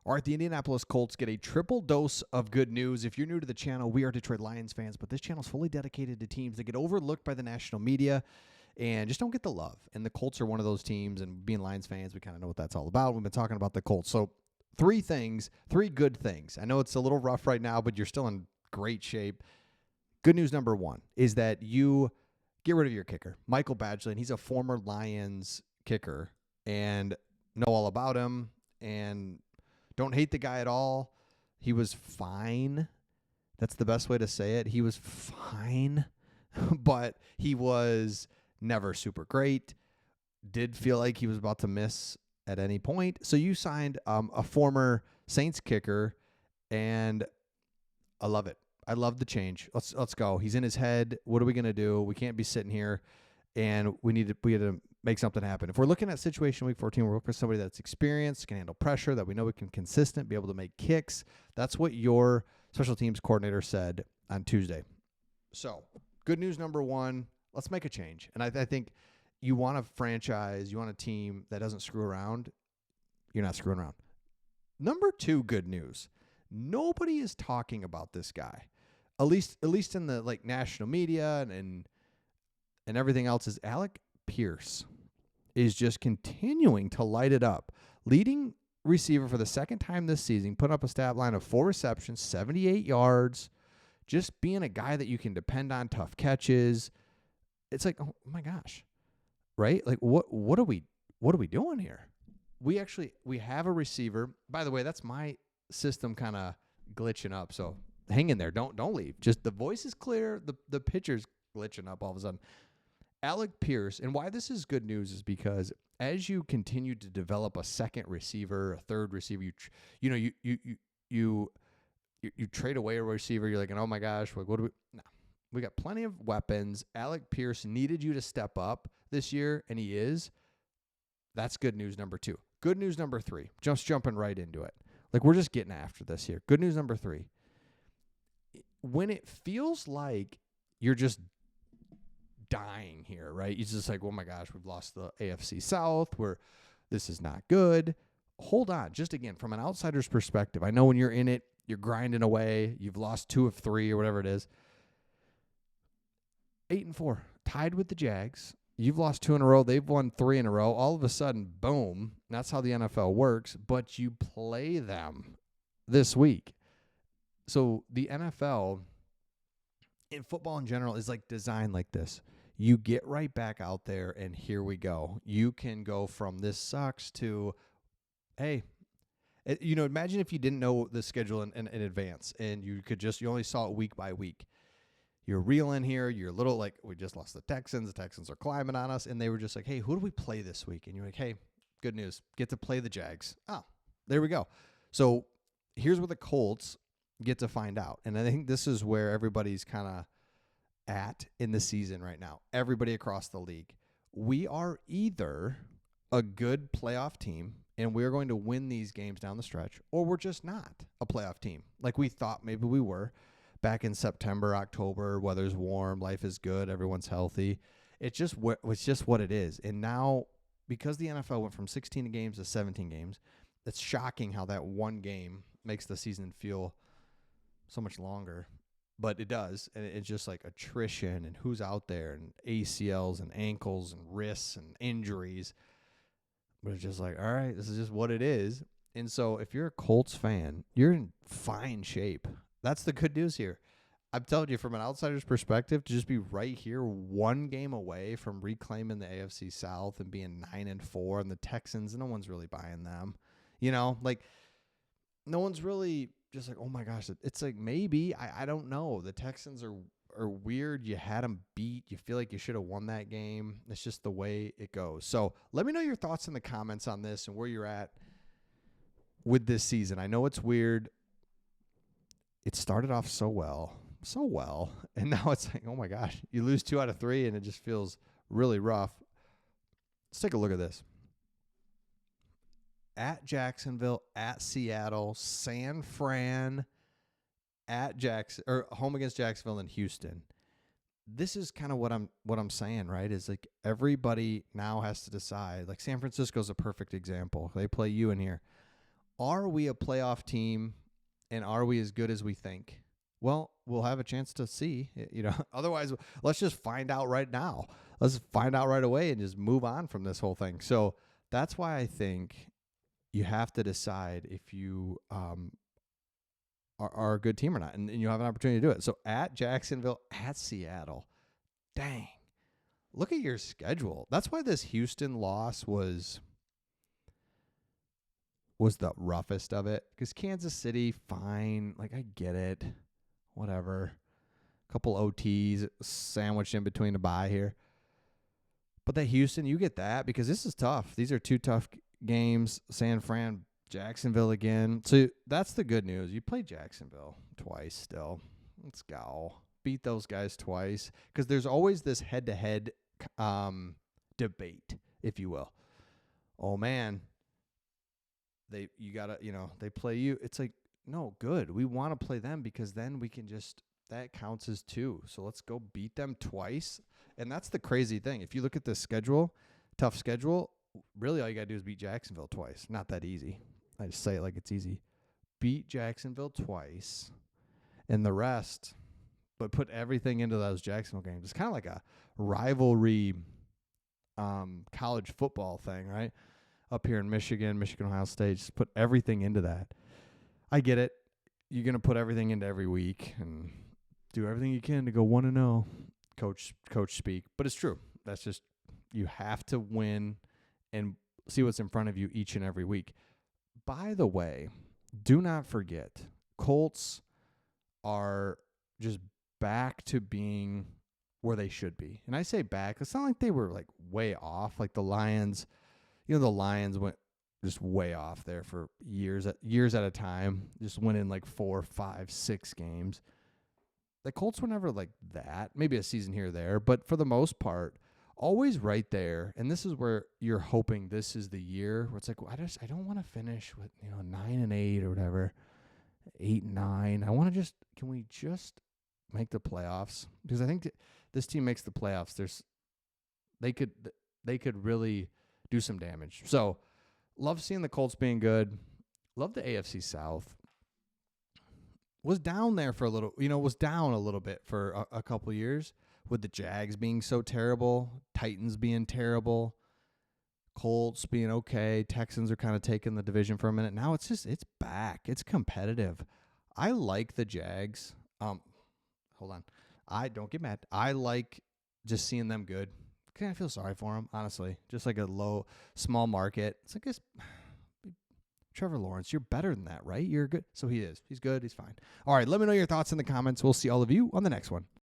All right, the Indianapolis Colts get a triple dose of good news. If you're new to the channel, we are Detroit Lions fans, but this channel is fully dedicated to teams that get overlooked by the national media and just don't get the love. And the Colts are one of those teams, and being Lions fans, we kind of know what that's all about. We've been talking about the Colts. So three good things. I know it's a little rough right now, but you're still in great shape. Good news number one is that you get rid of your kicker, Michael Badgley, and he's a former Lions kicker, and know all about him, and don't hate the guy at all. He was fine. That's the best way to say it. He was fine, but he was never super great. Did feel like he was about to miss at any point. So you signed a former Saints kicker, and I love it. I love the change. Let's go. He's in his head. What are we gonna do? We can't be sitting here, and we had to make something happen. If we're looking at situation week 14, we're looking for somebody that's experienced, can handle pressure, that we know we can consistent, be able to make kicks. That's what your special teams coordinator said on Tuesday. So good news number one, let's make a change. And I think you want a franchise, you want a team that doesn't screw around. You're not screwing around. Number two, good news. Nobody is talking about this guy, at least in the national media and everything else. Is Alec Pierce is just continuing to light it up. Leading receiver for the second time this season, put up a stat line of 4 receptions, 78 yards, just being a guy that you can depend on, tough catches. It's like, oh my gosh, right? Like what are we doing here? We have a receiver. By the way, that's my system kind of glitching up. So hang in there. Don't leave. Just the voice is clear. The pitcher's glitching up all of a sudden. Alec Pierce, and why this is good news is because as you continue to develop a second receiver, a third receiver, you trade away a receiver. You're like, oh my gosh, what do we? No, we got plenty of weapons. Alec Pierce needed you to step up this year, and he is. That's good news number two. Good news number three, just jumping right into it. Like, we're just getting after this here. Good news number three. When it feels like you're just dying here, right? It's just like, oh my gosh, we've lost the AFC South, where this is not good. Hold on. Just again, from an outsider's perspective, I know when you're in it, you're grinding away. You've lost 2 of 3 or whatever it is. 8-4, tied with the Jags. You've lost 2 in a row. They've won 3 in a row. All of a sudden, boom. That's how the NFL works. But you play them this week. So the NFL, in football in general, is like designed like this. You get right back out there, and here we go. You can go from this sucks to, hey, imagine if you didn't know the schedule in advance, and you only saw it week by week. You're reeling here. You're a little like, we just lost the Texans. The Texans are climbing on us, and they were just like, hey, who do we play this week? And you're like, hey, good news. Get to play the Jags. Oh, there we go. So here's where the Colts get to find out. And I think this is where everybody's kind of at in the season right now. Everybody across the league. We are either a good playoff team and we're going to win these games down the stretch, or we're just not a playoff team like we thought maybe we were back in September, October. Weather's warm, life is good, everyone's healthy. It's just what it is. And now, because the NFL went from 16 games to 17 games, it's shocking how that one game makes the season feel so much longer. But it does, and it's just like attrition and who's out there and ACLs and ankles and wrists and injuries. But it's just like, all right, this is just what it is. And so if you're a Colts fan, you're in fine shape. That's the good news here. I'm telling you, from an outsider's perspective, to just be right here, one game away from reclaiming the AFC South and being 9-4, and the Texans, no one's really buying them. Like, no one's really just like, oh my gosh, it's like, maybe, I don't know. The Texans are weird. You had them beat. You feel like you should have won that game. It's just the way it goes. So let me know your thoughts in the comments on this and where you're at with this season. I know it's weird. It started off so well, and now it's like, oh my gosh, you lose 2 out of 3, and it just feels really rough. Let's take a look at this. At Jacksonville, at Seattle, San Fran, at home against Jacksonville and Houston. This is kind of what I'm saying, right? Is like everybody now has to decide. Like San Francisco's a perfect example. They play you in here. Are we a playoff team, and are we as good as we think? Well, we'll have a chance to see. Otherwise, let's just find out right now. Let's find out right away and just move on from this whole thing. So that's why I think you have to decide if you are a good team or not, and you have an opportunity to do it. So at Jacksonville, at Seattle, dang, look at your schedule. That's why this Houston loss was the roughest of it, because Kansas City, fine, like I get it, whatever. A couple OTs sandwiched in between the bye here. But that Houston, you get that because this is tough. These are two tough games. San Fran, Jacksonville again. So that's the good news. You play Jacksonville twice still. Let's go. Beat those guys twice, because there's always this head-to-head debate, if you will. Oh, man, they play you. It's like, no, good. We want to play them because then we can just – that counts as two. So let's go beat them twice. And that's the crazy thing. If you look at this schedule, tough schedule, really all you got to do is beat Jacksonville twice. Not that easy. I just say it like it's easy. Beat Jacksonville twice, and the rest, but put everything into those Jacksonville games. It's kind of like a rivalry college football thing, right? Up here in Michigan, Ohio State, just put everything into that. I get it. You're going to put everything into every week and do everything you can to go 1-0. Coach speak, but it's true. That's just, you have to win and see what's in front of you each and every week. By the way, do not forget, Colts are just back to being where they should be. And I say back, it's not like they were like way off. Like the Lions, the Lions went just way off there for years at a time, just winning like 4, 5, 6 games. The Colts were never like that. Maybe a season here or there, but for the most part, always right there. And this is where you're hoping this is the year where it's like, well, I don't want to finish with 9-8 or whatever, 8-9. I want to can we just make the playoffs? Because I think this team makes the playoffs. They could really do some damage. So love seeing the Colts being good. Love the AFC South. Was down there for a little, was down a little bit for a couple years with the Jags being so terrible, Titans being terrible, Colts being okay, Texans are kind of taking the division for a minute. Now it's back. It's competitive. I like the Jags. Hold on. Don't get mad. I like just seeing them good. I feel sorry for them, honestly. Just like a small market. It's like Trevor Lawrence, you're better than that, right? You're good. So he is. He's good. He's fine. All right, let me know your thoughts in the comments. We'll see all of you on the next one.